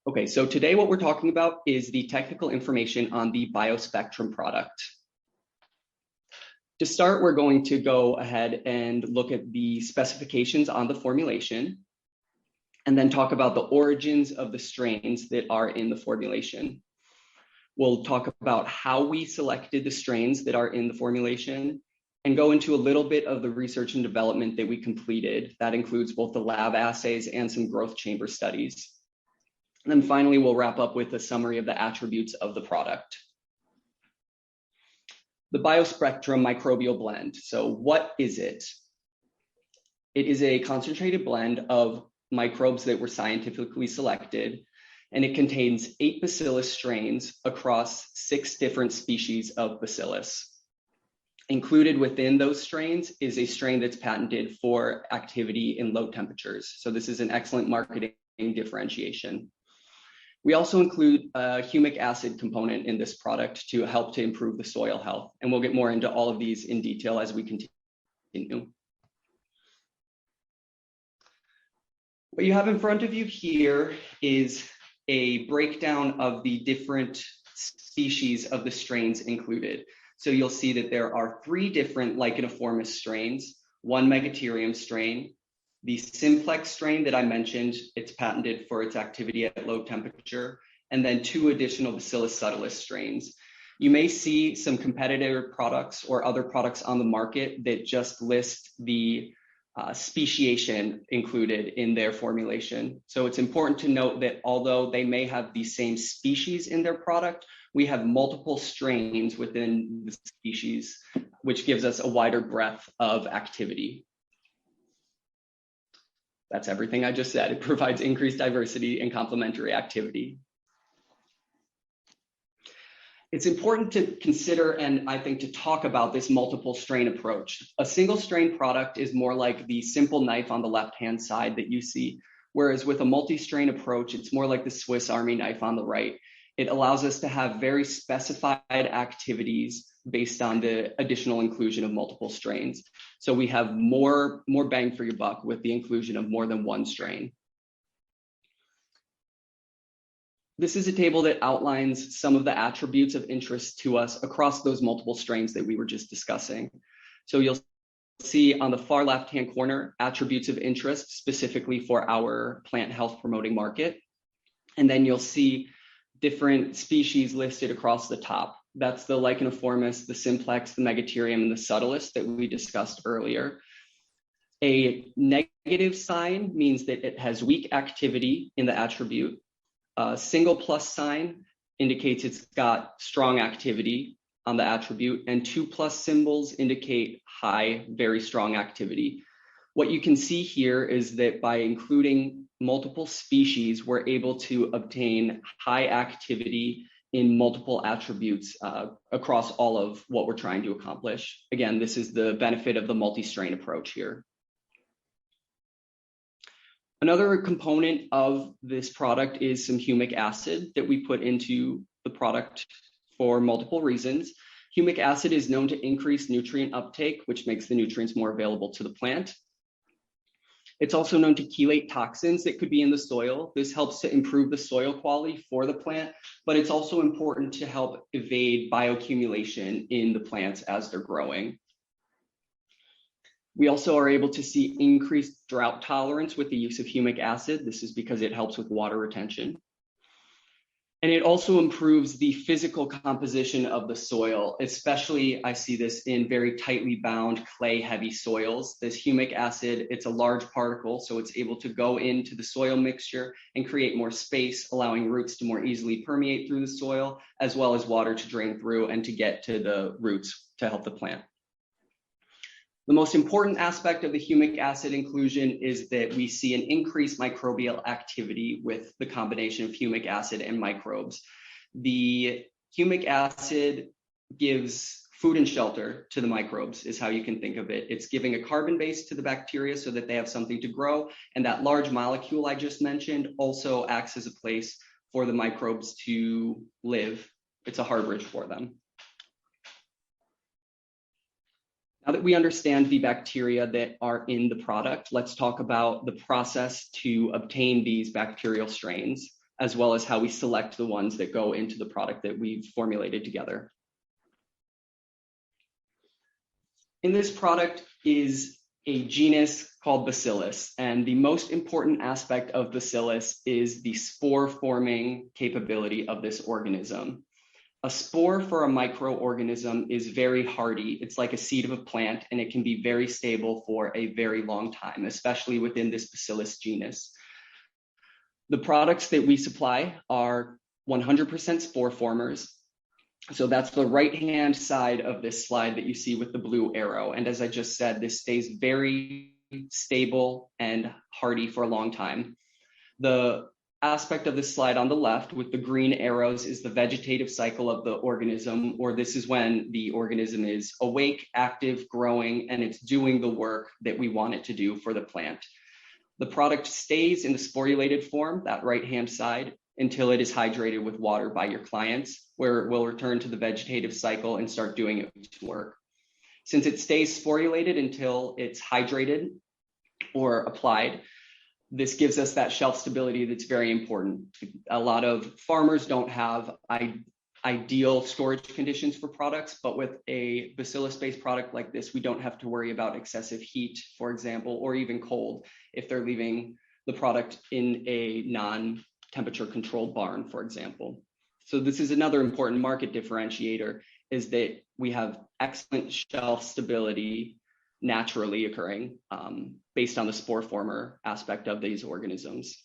Okay, so today what we're talking about is the technical information on the ByoSpxtrum product. To start, we're going to go ahead and look at the specifications on the formulation, and then talk about the origins of the strains that are in the formulation. We'll talk about how we selected the strains that are in the formulation, and go into a little bit of the research and development that we completed. That includes both the lab assays and some growth chamber studies. And then finally, we'll wrap up with a summary of the attributes of the product. The ByoSpxtrum microbial blend. So what is it? It is a concentrated blend of microbes that were scientifically selected, and it contains 8 bacillus strains across 6 different species of bacillus. Included within those strains is a strain that's patented for activity in low temperatures. So this is an excellent marketing differentiation. We also include a humic acid component in this product to help to improve the soil health. And we'll get more into all of these in detail as we continue. What you have in front of you here is a breakdown of the different species of the strains included. So you'll see that there are 3 different licheniformis strains, 1 megatherium strain, the simplex strain that I mentioned, it's patented for its activity at low temperature, and then 2 additional Bacillus subtilis strains. You may see some competitor products or other products on the market that just list the speciation included in their formulation. So it's important to note that although they may have the same species in their product, we have multiple strains within the species, which gives us a wider breadth of activity. That's everything I just said. It provides increased diversity and complementary activity. It's important to consider, and I think to talk about, this multiple strain approach. A single strain product is more like the simple knife on the left-hand side that you see, whereas with a multi-strain approach, it's more like the Swiss Army knife on the right. It allows us to have very specified activities based on the additional inclusion of multiple strains. So we have more bang for your buck with the inclusion of more than 1 strain. This is a table that outlines some of the attributes of interest to us across those multiple strains that we were just discussing. So you'll see on the far left-hand corner, attributes of interest specifically for our plant health promoting market. And then you'll see different species listed across the top. That's the licheniformis, the simplex, the megatherium, and the subtilis that we discussed earlier. A negative sign means that it has weak activity in the attribute. A single plus sign indicates it's got strong activity on the attribute, and 2 plus symbols indicate high, very strong activity. What you can see here is that by including multiple species, we're able to obtain high activity in multiple attributes across all of what we're trying to accomplish. Again, this is the benefit of the multi-strain approach here. Another component of this product is some humic acid that we put into the product for multiple reasons. Humic acid is known to increase nutrient uptake, which makes the nutrients more available to the plant. It's also known to chelate toxins that could be in the soil. This helps to improve the soil quality for the plant, but it's also important to help evade bioaccumulation in the plants as they're growing. We also are able to see increased drought tolerance with the use of humic acid. This is because it helps with water retention. And it also improves the physical composition of the soil, especially I see this in very tightly bound clay-heavy soils. This humic acid, it's a large particle, so it's able to go into the soil mixture and create more space, allowing roots to more easily permeate through the soil, as well as water to drain through and to get to the roots to help the plant. The most important aspect of the humic acid inclusion is that we see an increased microbial activity with the combination of humic acid and microbes. The humic acid gives food and shelter to the microbes, is how you can think of it. It's giving a carbon base to the bacteria so that they have something to grow. And that large molecule I just mentioned also acts as a place for the microbes to live. It's a harborage for them. Now that we understand the bacteria that are in the product, let's talk about the process to obtain these bacterial strains. as well as how we select the ones that go into the product that we've formulated together. In this product is a genus called Bacillus, and the most important aspect of Bacillus is the spore forming capability of this organism. A spore for a microorganism is very hardy. It's like a seed of a plant, and it can be very stable for a very long time, especially within this Bacillus genus. The products that we supply are 100% spore formers. So that's the right-hand side of this slide that you see with the blue arrow. And as I just said, this stays very stable and hardy for a long time. The aspect of this slide on the left with the green arrows is the vegetative cycle of the organism, or this is when the organism is awake, active, growing, and it's doing the work that we want it to do for the plant. The product stays in the sporulated form, that right-hand side, until it is hydrated with water by your clients, where it will return to the vegetative cycle and start doing its work. Since it stays sporulated until it's hydrated or applied, this gives us that shelf stability that's very important. A lot of farmers don't have ideal storage conditions for products, but with a Bacillus-based product like this, we don't have to worry about excessive heat, for example, or even cold if they're leaving the product in a non-temperature controlled barn, for example. So this is another important market differentiator, is that we have excellent shelf stability naturally occurring based on the spore former aspect of these organisms.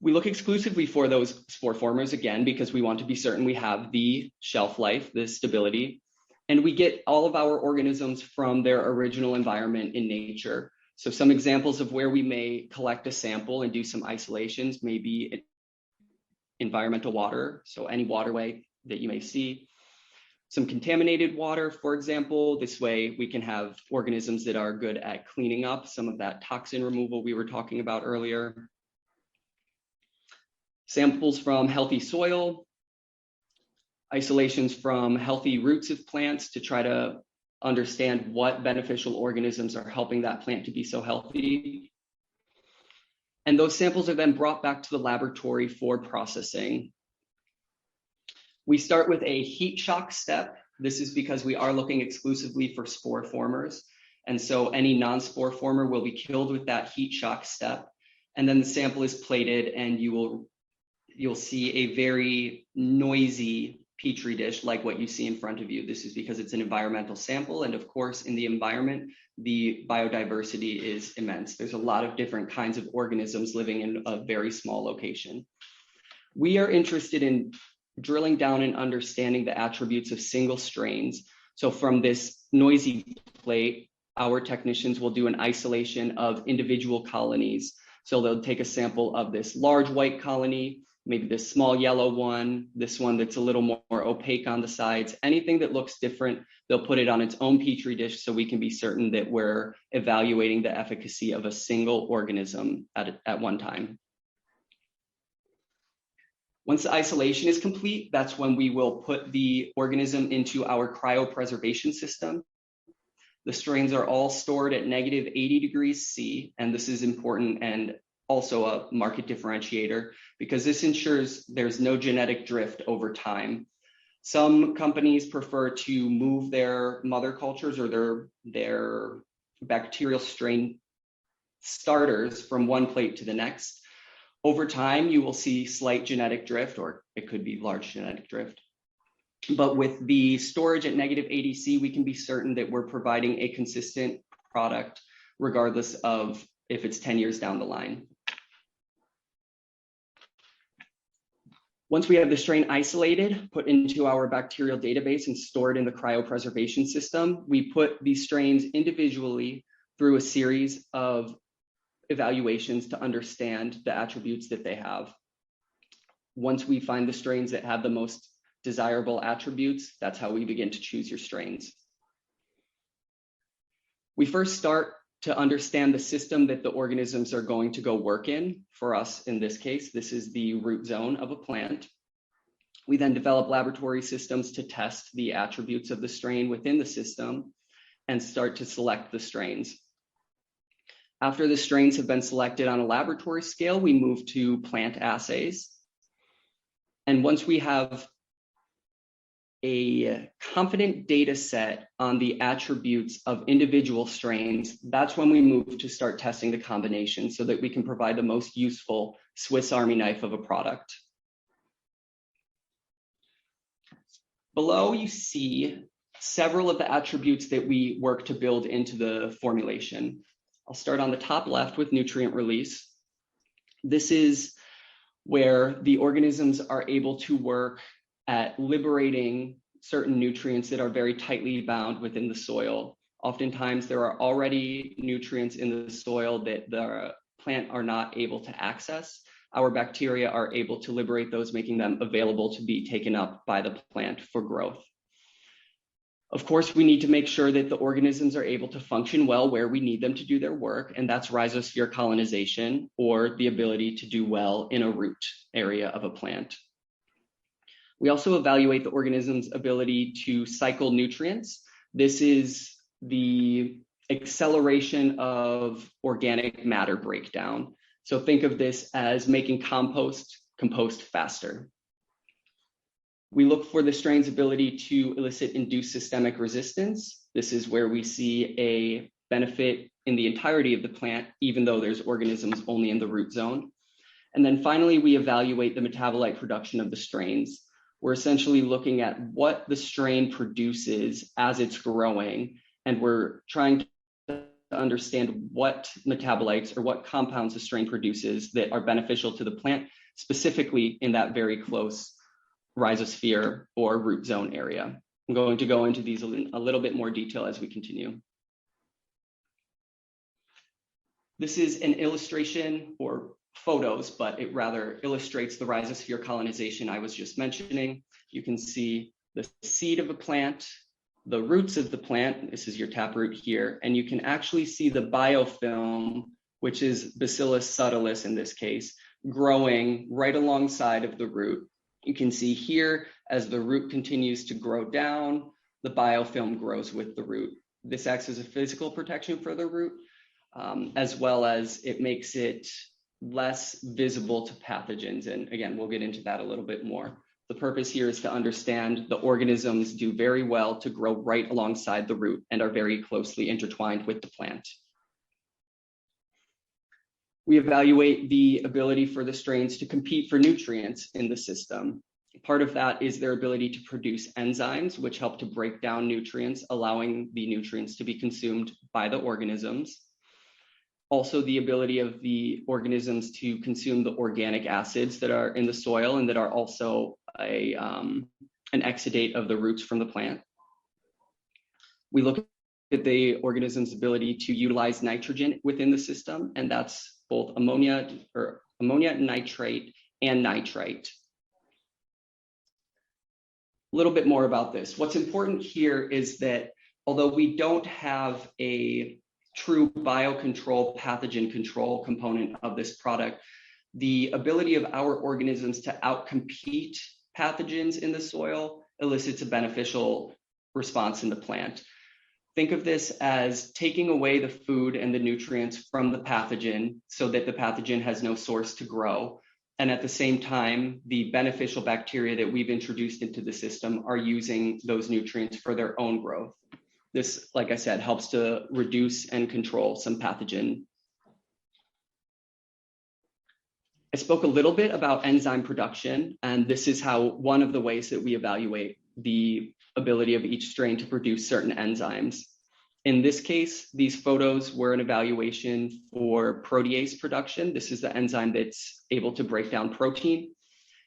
We look exclusively for those spore formers, again, because we want to be certain we have the shelf life, the stability, and we get all of our organisms from their original environment in nature. So some examples of where we may collect a sample and do some isolations may be environmental water, so any waterway that you may see. Some contaminated water, for example. This way we can have organisms that are good at cleaning up some of that toxin removal we were talking about earlier. Samples from healthy soil, isolations from healthy roots of plants to try to understand what beneficial organisms are helping that plant to be so healthy. And those samples are then brought back to the laboratory for processing. We start with a heat shock step. This is because we are looking exclusively for spore formers. And so any non-spore former will be killed with that heat shock step. And then the sample is plated, and you'll see a very noisy Petri dish like what you see in front of you. This is because it's an environmental sample. And of course, in the environment, the biodiversity is immense. There's a lot of different kinds of organisms living in a very small location. We are interested in drilling down and understanding the attributes of single strains. So from this noisy plate, our technicians will do an isolation of individual colonies. So they'll take a sample of this large white colony, maybe this small yellow one, this one that's a little more opaque on the sides. Anything that looks different, they'll put it on its own Petri dish so we can be certain that we're evaluating the efficacy of a single organism at one time. Once the isolation is complete, that's when we will put the organism into our cryopreservation system. The strains are all stored at -80°C, and this is important and also a market differentiator because this ensures there's no genetic drift over time. Some companies prefer to move their mother cultures or their bacterial strain starters from one plate to the next. Over time, you will see slight genetic drift, or it could be large genetic drift. But with the storage at -80°C, we can be certain that we're providing a consistent product, regardless of if it's 10 years down the line. Once we have the strain isolated, put into our bacterial database and stored in the cryopreservation system, we put these strains individually through a series of evaluations to understand the attributes that they have. Once we find the strains that have the most desirable attributes, that's how we begin to choose your strains. We first start to understand the system that the organisms are going to go work in. For us, in this case, this is the root zone of a plant. We then develop laboratory systems to test the attributes of the strain within the system and start to select the strains. After the strains have been selected on a laboratory scale, we move to plant assays. And once we have a confident data set on the attributes of individual strains, that's when we move to start testing the combination so that we can provide the most useful Swiss Army knife of a product. Below, you see several of the attributes that we work to build into the formulation. I'll start on the top left with nutrient release. This is where the organisms are able to work at liberating certain nutrients that are very tightly bound within the soil. Oftentimes, there are already nutrients in the soil that the plant are not able to access. Our bacteria are able to liberate those, making them available to be taken up by the plant for growth. Of course, we need to make sure that the organisms are able to function well where we need them to do their work, and that's rhizosphere colonization, or the ability to do well in a root area of a plant. We also evaluate the organism's ability to cycle nutrients. This is the acceleration of organic matter breakdown. So think of this as making compost faster. We look for the strain's ability to elicit induced systemic resistance. This is where we see a benefit in the entirety of the plant, even though there's organisms only in the root zone. And then finally, we evaluate the metabolite production of the strains. We're essentially looking at what the strain produces as it's growing, and we're trying to understand what metabolites or what compounds the strain produces that are beneficial to the plant, specifically in that very close rhizosphere or root zone area. I'm going to go into these in a little bit more detail as we continue. This is an illustration or photos, but it rather illustrates the rhizosphere colonization I was just mentioning. You can see the seed of a plant, the roots of the plant, this is your taproot here, and you can actually see the biofilm, which is Bacillus subtilis in this case, growing right alongside of the root. You can see here, as the root continues to grow down, the biofilm grows with the root. This acts as a physical protection for the root, as well as it makes it less visible to pathogens. And again, we'll get into that a little bit more. The purpose here is to understand the organisms do very well to grow right alongside the root and are very closely intertwined with the plant. We evaluate the ability for the strains to compete for nutrients in the system. Part of that is their ability to produce enzymes, which help to break down nutrients, allowing the nutrients to be consumed by the organisms. Also, the ability of the organisms to consume the organic acids that are in the soil and that are also an exudate of the roots from the plant. We look at the organism's ability to utilize nitrogen within the system, and that's both ammonia, nitrate, and nitrite. A little bit more about this. What's important here is that although we don't have a true biocontrol, pathogen control component of this product, the ability of our organisms to outcompete pathogens in the soil elicits a beneficial response in the plant. Think of this as taking away the food and the nutrients from the pathogen so that the pathogen has no source to grow. And at the same time, the beneficial bacteria that we've introduced into the system are using those nutrients for their own growth. This, like I said, helps to reduce and control some pathogen. I spoke a little bit about enzyme production, and this is how one of the ways that we evaluate the ability of each strain to produce certain enzymes. In this case, these photos were an evaluation for protease production. This is the enzyme that's able to break down protein.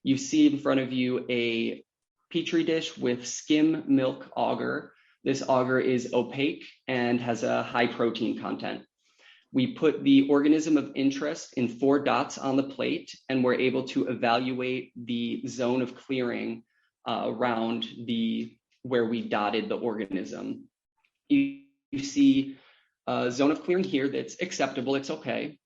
You see in front of you a petri dish with skim milk agar. This agar is opaque and has a high protein content. We put the organism of interest in 4 dots on the plate, and we're able to evaluate the zone of clearing around where we dotted the organism. You see a zone of clearing here that's acceptable, it's okay,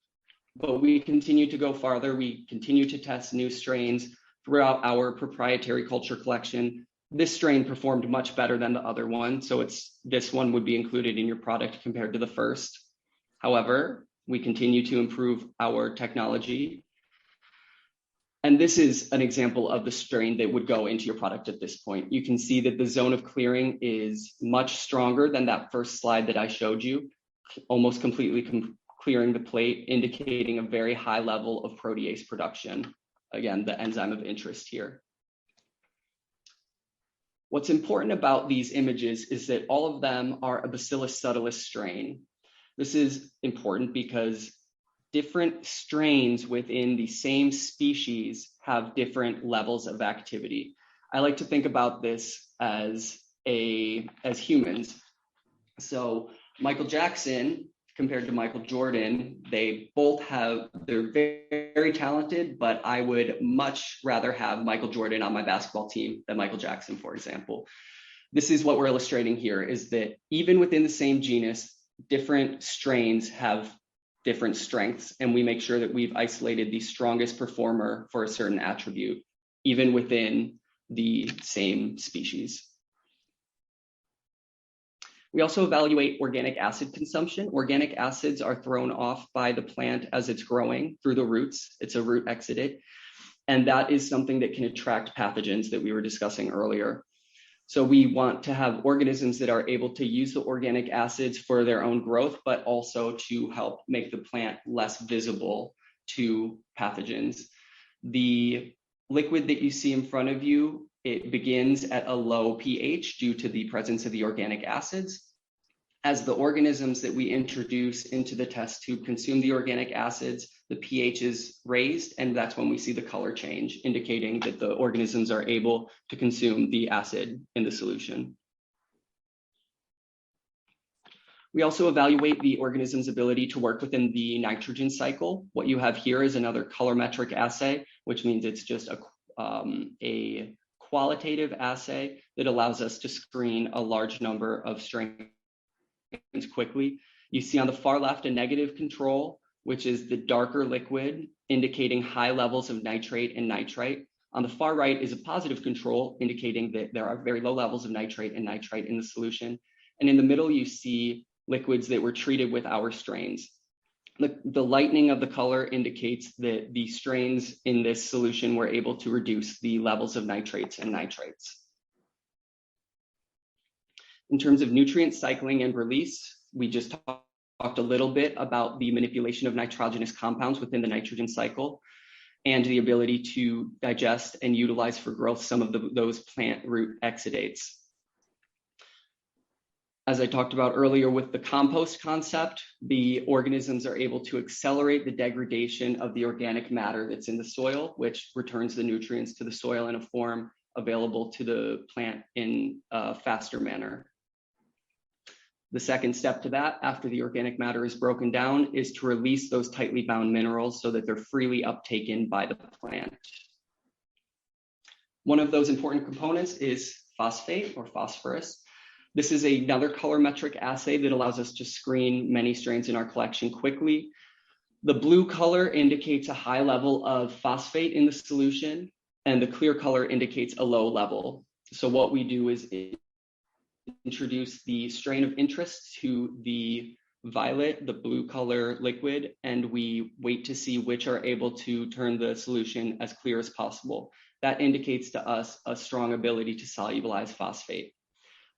but we continue to go farther. We continue to test new strains throughout our proprietary culture collection. This strain performed much better than the other one, so this one would be included in your product compared to the first. However, We continue to improve our technology. And this is an example of the strain that would go into your product at this point. You can see that the zone of clearing is much stronger than that first slide that I showed you, almost completely clearing the plate, indicating a very high level of protease production. Again, the enzyme of interest here. What's important about these images is that all of them are a Bacillus subtilis strain. This is important because different strains within the same species have different levels of activity. I like to think about this as humans. So Michael Jackson compared to Michael Jordan, they're very talented, but I would much rather have Michael Jordan on my basketball team than Michael Jackson, for example. This is what we're illustrating here, is that even within the same genus, different strains have different strengths, and we make sure that we've isolated the strongest performer for a certain attribute, even within the same species. We also evaluate organic acid consumption. Organic acids are thrown off by the plant as it's growing through the roots. It's a root exudate, and that is something that can attract pathogens that we were discussing earlier. So we want to have organisms that are able to use the organic acids for their own growth, but also to help make the plant less visible to pathogens. The liquid that you see in front of you, it begins at a low pH due to the presence of the organic acids. As the organisms that we introduce into the test tube consume the organic acids, the pH is raised, and that's when we see the color change, indicating that the organisms are able to consume the acid in the solution. We also evaluate the organism's ability to work within the nitrogen cycle. What you have here is another colorimetric assay, which means it's just a qualitative assay that allows us to screen a large number of strains quickly. You see on the far left a negative control, which is the darker liquid indicating high levels of nitrate and nitrite. On the far right is a positive control indicating that there are very low levels of nitrate and nitrite in the solution. And in the middle, you see liquids that were treated with our strains. The lightening of the color indicates that the strains in this solution were able to reduce the levels of nitrates and nitrites. In terms of nutrient cycling and release, we just talked a little bit about the manipulation of nitrogenous compounds within the nitrogen cycle and the ability to digest and utilize for growth some of those plant root exudates. As I talked about earlier with the compost concept, the organisms are able to accelerate the degradation of the organic matter that's in the soil, which returns the nutrients to the soil in a form available to the plant in a faster manner. The second step to that, after the organic matter is broken down, is to release those tightly bound minerals so that they're freely uptaken by the plant. One of those important components is phosphate or phosphorus. This is another colorimetric assay that allows us to screen many strains in our collection quickly. The blue color indicates a high level of phosphate in the solution, and the clear color indicates a low level. So what we do is introduce the strain of interest to the violet, the blue color liquid, and we wait to see which are able to turn the solution as clear as possible. That indicates to us a strong ability to solubilize phosphate.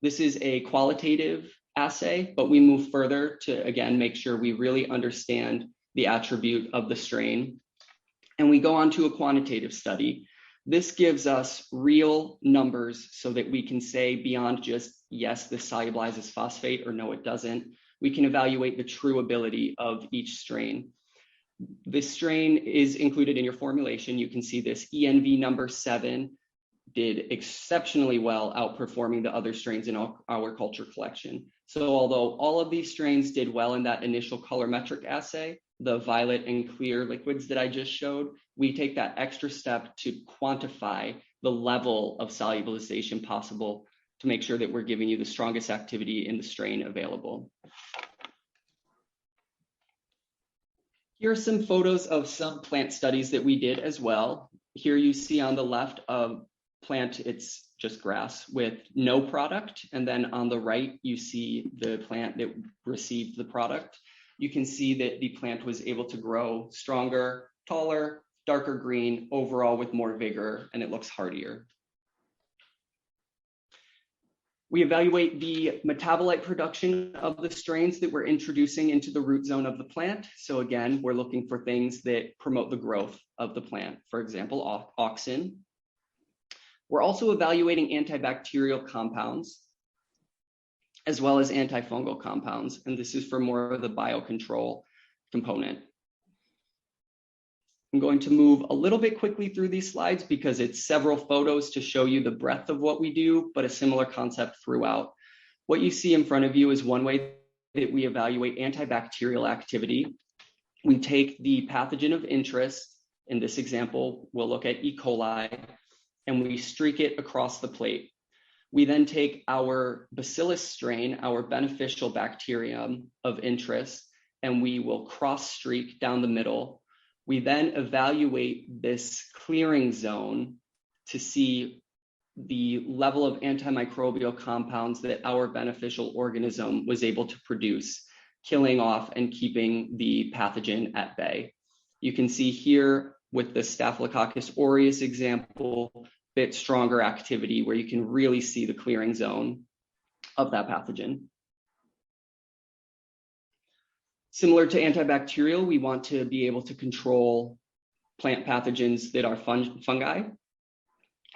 This is a qualitative assay, but we move further to, again, make sure we really understand the attribute of the strain. And we go on to a quantitative study. This gives us real numbers so that we can say beyond just, yes, this solubilizes phosphate, or no, it doesn't. We can evaluate the true ability of each strain. This strain is included in your formulation. You can see this ENV number 7 did exceptionally well, outperforming the other strains in our culture collection. So although all of these strains did well in that initial colorimetric assay, the violet and clear liquids that I just showed, we take that extra step to quantify the level of solubilization possible to make sure that we're giving you the strongest activity in the strain available. Here are some photos of some plant studies that we did as well. Here you see on the left a plant, it's just grass with no product. And then on the right, you see the plant that received the product. you can see that the plant was able to grow stronger, taller, darker green, overall with more vigor, and it looks hardier. We evaluate the metabolite production of the strains that we're introducing into the root zone of the plant. So again, we're looking for things that promote the growth of the plant, for example, auxin. We're also evaluating antibacterial compounds, as well as antifungal compounds, and this is for more of the biocontrol component. I'm going to move a little bit quickly through these slides because it's several photos to show you the breadth of what we do, but a similar concept throughout. What you see in front of you is one way that we evaluate antibacterial activity. We take the pathogen of interest. In this example, we'll look at E. coli, and we streak it across the plate. We then take our bacillus strain, our beneficial bacterium of interest, and we will cross streak down the middle. We then evaluate this clearing zone to see the level of antimicrobial compounds that our beneficial organism was able to produce, killing off and keeping the pathogen at bay. You can see here with the Staphylococcus aureus example, a bit stronger activity where you can really see the clearing zone of that pathogen. Similar to antibacterial, we want to be able to control plant pathogens that are fungi.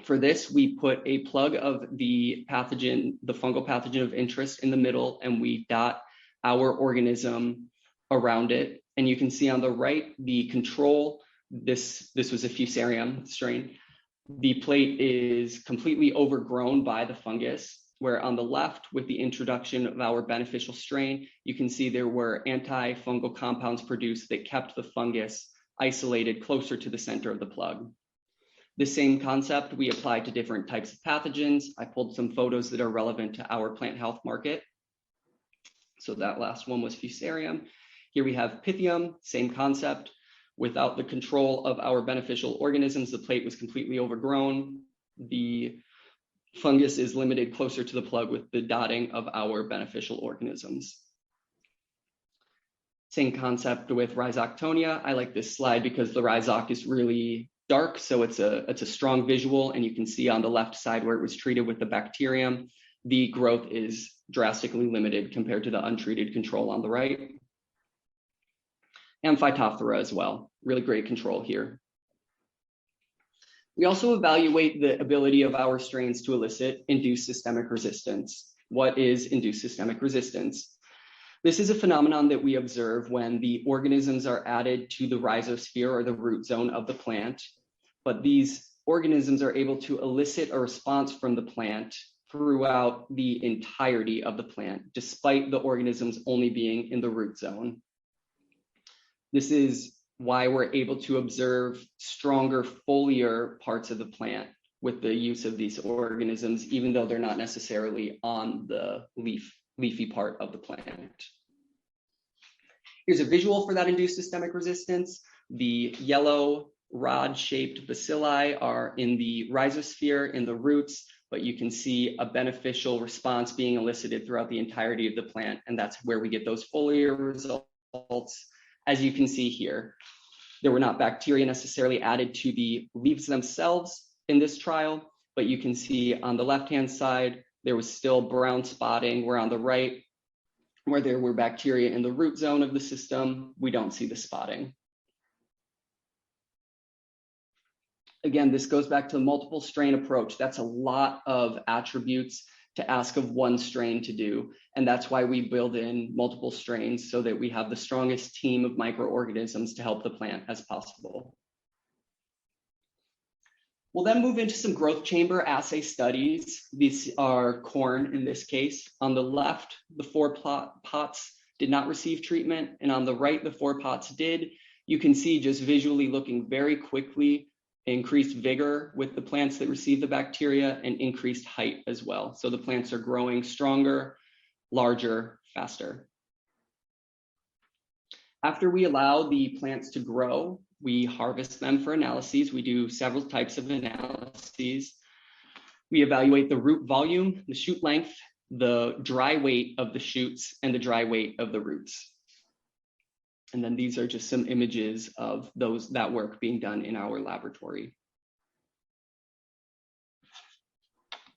For this, we put a plug of the pathogen, the fungal pathogen of interest in the middle, and we dot our organism around it. And you can see on the right, the control, this was a Fusarium strain. The plate is completely overgrown by the fungus, where on the left, with the introduction of our beneficial strain, you can see there were antifungal compounds produced that kept the fungus isolated closer to the center of the plug. The same concept we applied to different types of pathogens. I pulled some photos that are relevant to our plant health market. So that last one was Fusarium. Here we have Pythium, same concept. Without the control of our beneficial organisms, the plate was completely overgrown. The fungus is limited closer to the plug with the dotting of our beneficial organisms. Same concept with Rhizoctonia. I like this slide because the rhizoc is really dark, so it's a strong visual, and you can see on the left side where it was treated with the bacterium, the growth is drastically limited compared to the untreated control on the right. And Phytophthora as well, really great control here. We also evaluate the ability of our strains to elicit induced systemic resistance. What is induced systemic resistance? This is a phenomenon that we observe when the organisms are added to the rhizosphere or the root zone of the plant, but these organisms are able to elicit a response from the plant throughout the entirety of the plant, despite the organisms only being in the root zone. This is why we're able to observe stronger foliar parts of the plant with the use of these organisms, even though they're not necessarily on the leafy part of the plant. Here's a visual for that induced systemic resistance. The yellow rod-shaped bacilli are in the rhizosphere, in the roots, but you can see a beneficial response being elicited throughout the entirety of the plant, and that's where we get those foliar results. As you can see here, there were not bacteria necessarily added to the leaves themselves in this trial, but you can see on the left-hand side, there was still brown spotting, where on the right, where there were bacteria in the root zone of the system, we don't see the spotting. Again, this goes back to the multiple strain approach. That's a lot of attributes to ask of one strain to do. And that's why we build in multiple strains so that we have the strongest team of microorganisms to help the plant as possible. We'll then move into some growth chamber assay studies. These are corn in this case. On the left, the 4 pots did not receive treatment, and on the right, the 4 pots did. You can see just visually looking very quickly, increased vigor with the plants that receive the bacteria and increased height as well. So the plants are growing stronger, larger, faster. After we allow the plants to grow, we harvest them for analyses. We do several types of analyses. We evaluate the root volume, the shoot length, the dry weight of the shoots, and the dry weight of the roots. And then these are just some images of that work being done in our laboratory.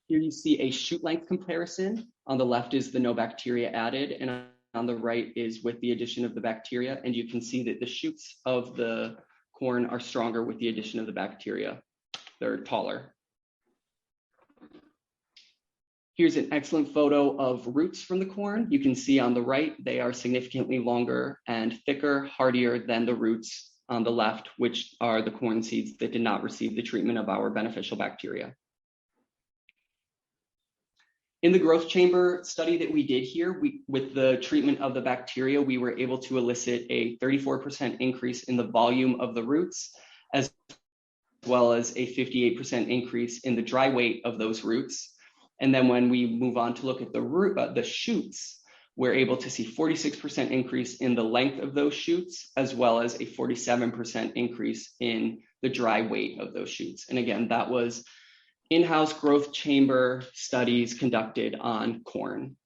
Here you see a shoot length comparison. On the left is the no bacteria added, and on the right is with the addition of the bacteria. And you can see that the shoots of the corn are stronger with the addition of the bacteria. They're taller. Here's an excellent photo of roots from the corn. You can see on the right, they are significantly longer and thicker, hardier than the roots on the left, which are the corn seeds that did not receive the treatment of our beneficial bacteria. In the growth chamber study that we did here, with the treatment of the bacteria, we were able to elicit a 34% increase in the volume of the roots, as well as a 58% increase in the dry weight of those roots. And then when we move on to look at the shoots, we're able to see 46% increase in the length of those shoots, as well as a 47% increase in the dry weight of those shoots. And again, that was in-house growth chamber studies conducted on corn.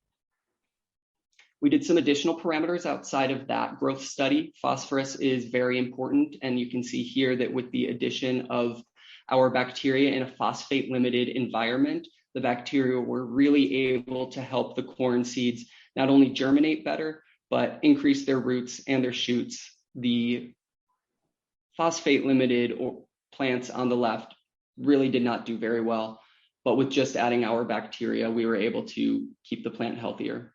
We did some additional parameters outside of that growth study. Phosphorus is very important, and you can see here that with the addition of our bacteria in a phosphate-limited environment, the bacteria were really able to help the corn seeds not only germinate better, but increase their roots and their shoots. The phosphate-limited plants on the left really did not do very well, but with just adding our bacteria, we were able to keep the plant healthier.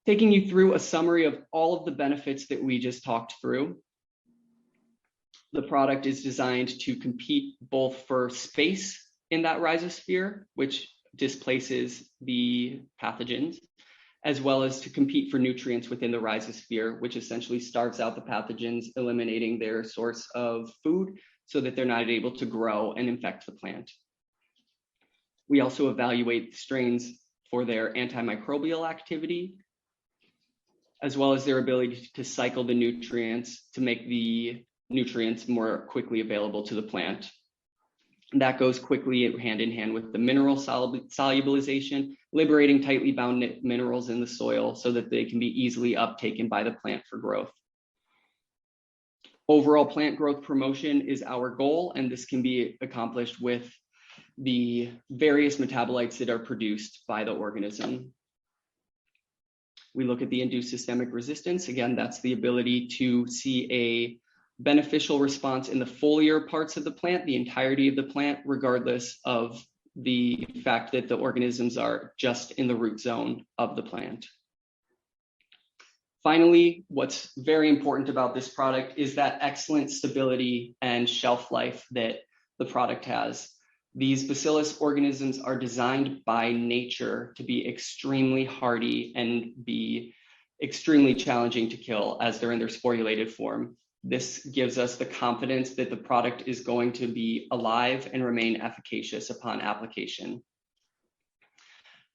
Taking you through a summary of all of the benefits that we just talked through. The product is designed to compete both for space in that rhizosphere, which displaces the pathogens, as well as to compete for nutrients within the rhizosphere, which essentially starves out the pathogens, eliminating their source of food so that they're not able to grow and infect the plant. We also evaluate strains for their antimicrobial activity, as well as their ability to cycle the nutrients to make the nutrients more quickly available to the plant. And that goes quickly hand in hand with the mineral solubilization, liberating tightly bound minerals in the soil so that they can be easily uptaken by the plant for growth. Overall plant growth promotion is our goal, and this can be accomplished with the various metabolites that are produced by the organism. We look at the induced systemic resistance. Again, that's the ability to see a beneficial response in the foliar parts of the plant, the entirety of the plant, regardless of the fact that the organisms are just in the root zone of the plant. Finally, what's very important about this product is that excellent stability and shelf life that the product has. These bacillus organisms are designed by nature to be extremely hardy and be extremely challenging to kill as they're in their sporulated form. This gives us the confidence that the product is going to be alive and remain efficacious upon application.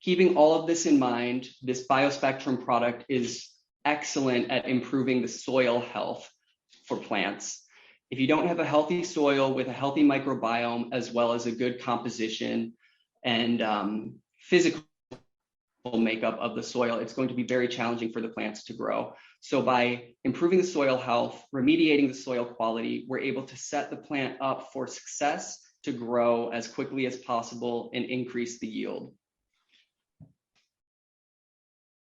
Keeping all of this in mind, this ByoSpxtrum product is excellent at improving the soil health for plants. If you don't have a healthy soil with a healthy microbiome, as well as a good composition and physical makeup of the soil, it's going to be very challenging for the plants to grow. So by improving the soil health, remediating the soil quality, we're able to set the plant up for success to grow as quickly as possible and increase the yield.